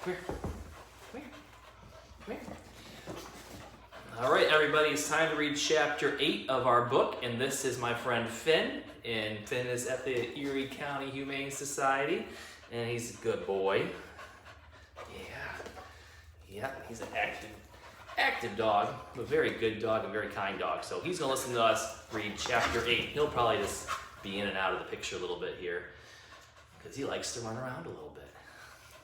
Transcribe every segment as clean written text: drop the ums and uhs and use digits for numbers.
Come here. Come here. Come here. All right, everybody, it's time to read chapter 8 of our book, and this is my friend Finn, and Finn is at the Erie County Humane Society, and he's a good boy. Yeah, he's an active dog, a very good dog, a very kind dog. So he's gonna listen to us read chapter 8. He'll probably just be in and out of the picture a little bit here, because he likes to run around a little bit.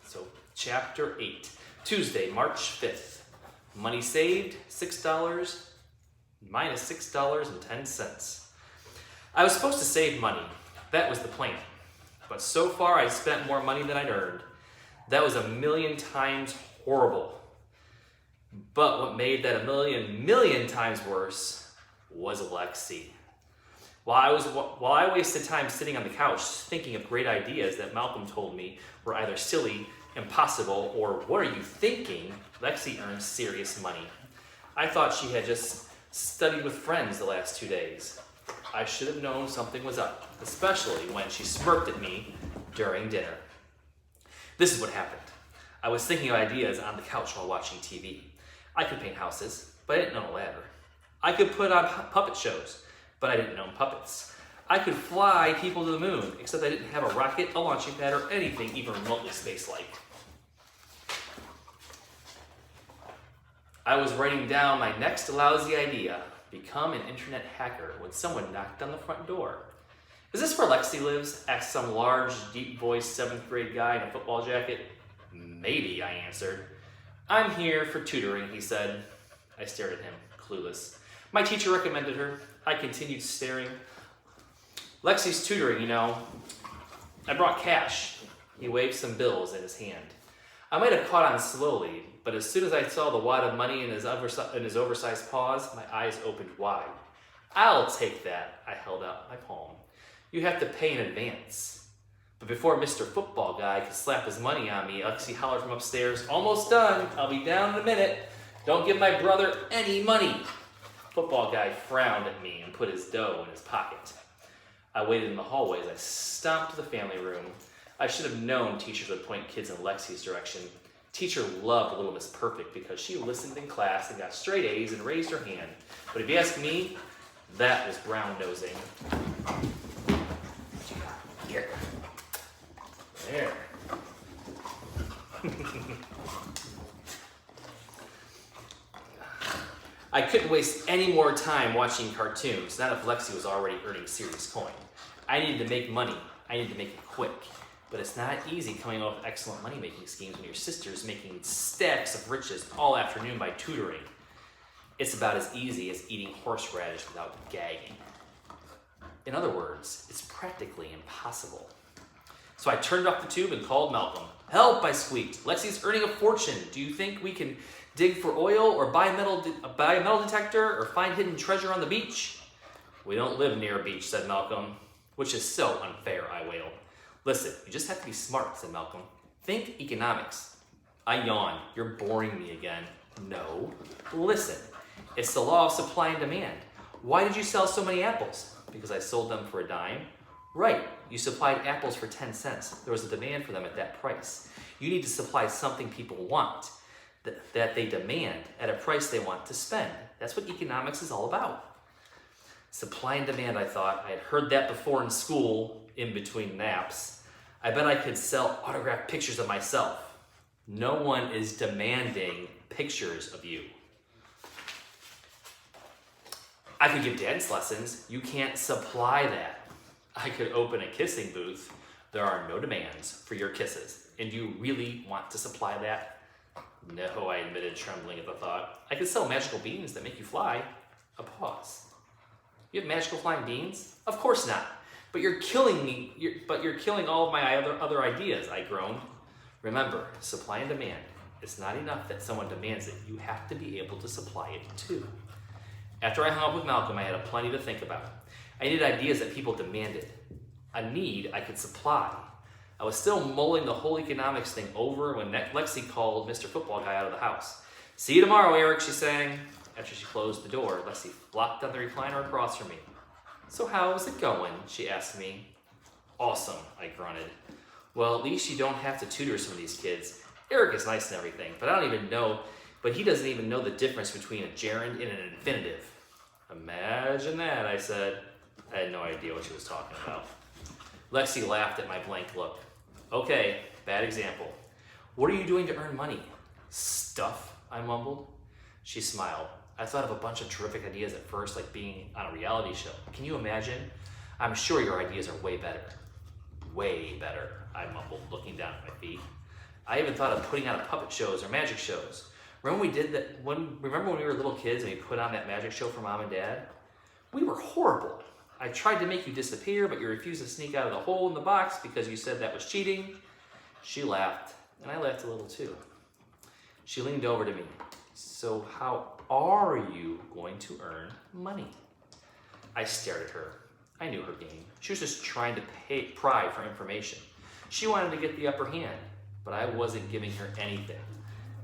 So chapter 8, Tuesday, March 5th. Money saved, $6 minus $6.10. I was supposed to save money. That was the plan. But so far I spent more money than I'd earned. That was a million times horrible. But what made that a million times worse was Lexi. While I wasted time sitting on the couch thinking of great ideas that Malcolm told me were either silly, impossible, or what are you thinking, Lexi earned serious money. I thought she had just studied with friends the last 2 days. I should have known something was up, especially when she smirked at me during dinner. This is what happened. I was thinking of ideas on the couch while watching TV. I could paint houses, but I didn't own a ladder. I could put on puppet shows, but I didn't own puppets. I could fly people to the moon, except I didn't have a rocket, a launching pad, or anything even remotely space-like. I was writing down my next lousy idea, become an internet hacker, when someone knocked on the front door. Is this where Lexi lives? Asked some large, deep-voiced 7th grade guy in a football jacket. Maybe, I answered. I'm here for tutoring, he said. I stared at him, clueless. My teacher recommended her. I continued staring. Lexi's tutoring, you know. I brought cash. He waved some bills in his hand. I might have caught on slowly, but as soon as I saw the wad of money in his oversized paws, my eyes opened wide. I'll take that, I held out my palm. You have to pay in advance. But before Mr. Football Guy could slap his money on me, Lexi hollered from upstairs, almost done, I'll be down in a minute. Don't give my brother any money. Football Guy frowned at me and put his dough in his pocket. I waited in the hallway as I stomped to the family room. I should have known teachers would point kids in Lexi's direction. Teacher loved Little Miss Perfect because she listened in class and got straight A's and raised her hand. But if you ask me, that was brown-nosing. Here. There. I couldn't waste any more time watching cartoons, not if Lexi was already earning serious coin. I needed to make money. I needed to make it quick. But it's not easy coming up with excellent money-making schemes when your sister's making stacks of riches all afternoon by tutoring. It's about as easy as eating horseradish without gagging. In other words, it's practically impossible. So I turned off the tube and called Malcolm. Help, I squeaked. Lexi's earning a fortune. Do you think we can dig for oil or buy a metal detector or find hidden treasure on the beach? We don't live near a beach, said Malcolm. Which is so unfair, I wailed. Listen, you just have to be smart, said Malcolm. Think economics. I yawned. You're boring me again. No. Listen, it's the law of supply and demand. Why did you sell so many apples? Because I sold them for a dime? Right. You supplied apples for 10 cents. There was a demand for them at that price. You need to supply something people want, that they demand, at a price they want to spend. That's what economics is all about. Supply and demand, I thought. I had heard that before in school, in between naps. I bet I could sell autographed pictures of myself. No one is demanding pictures of you. I could give dance lessons. You can't supply that. I could open a kissing booth. There are no demands for your kisses. And do you really want to supply that? No, I admitted, trembling at the thought. I could sell magical beans that make you fly. A pause. You have magical flying beans? Of course not. But you're killing me. You're killing all of my other ideas, I groaned. Remember, supply and demand. It's not enough that someone demands it. You have to be able to supply it too. After I hung up with Malcolm, I had plenty to think about. I needed ideas that people demanded. A need I could supply. I was still mulling the whole economics thing over when Lexi called Mr. Football Guy out of the house. See you tomorrow, Eric, she sang. After she closed the door, Lexi flopped on the recliner across from me. So how's it going? She asked me. Awesome, I grunted. Well, at least you don't have to tutor some of these kids. Eric is nice and everything, but he doesn't even know the difference between a gerund and an infinitive. Imagine that, I said. I had no idea what she was talking about. Lexi laughed at my blank look. Okay, bad example. What are you doing to earn money? Stuff, I mumbled. She smiled. I thought of a bunch of terrific ideas at first, like being on a reality show. Can you imagine? I'm sure your ideas are way better. Way better, I mumbled, looking down at my feet. I even thought of putting on puppet shows or magic shows. Remember when we did that? Remember when we were little kids and we put on that magic show for Mom and Dad? We were horrible. I tried to make you disappear, but you refused to sneak out of the hole in the box because you said that was cheating. She laughed, and I laughed a little too. She leaned over to me. So how are you going to earn money? I stared at her. I knew her game. She was just trying to pry for information. She wanted to get the upper hand, but I wasn't giving her anything.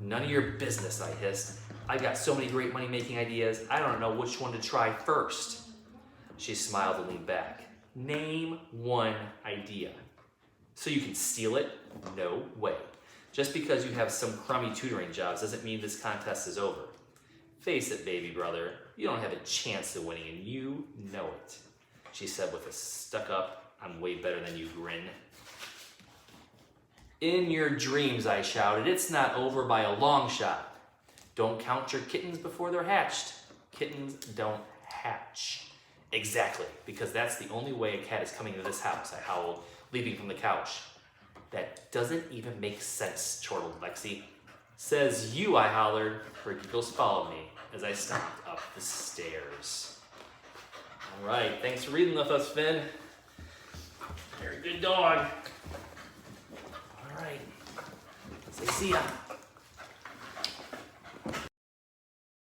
None of your business, I hissed. I've got so many great money-making ideas, I don't know which one to try first. She smiled and leaned back. Name one idea. So you can steal it? No way. Just because you have some crummy tutoring jobs doesn't mean this contest is over. Face it, baby brother, you don't have a chance of winning, and you know it, she said with a stuck-up, I'm way better than you grin. In your dreams, I shouted, it's not over by a long shot. Don't count your kittens before they're hatched. Kittens don't hatch. Exactly, because that's the only way a cat is coming into this house, I howled, leaping from the couch. That doesn't even make sense, chortled Lexi. Says you, I hollered. Her giggles followed me as I stomped up the stairs. All right, thanks for reading with us, Finn. You're a good dog. All right, say see ya.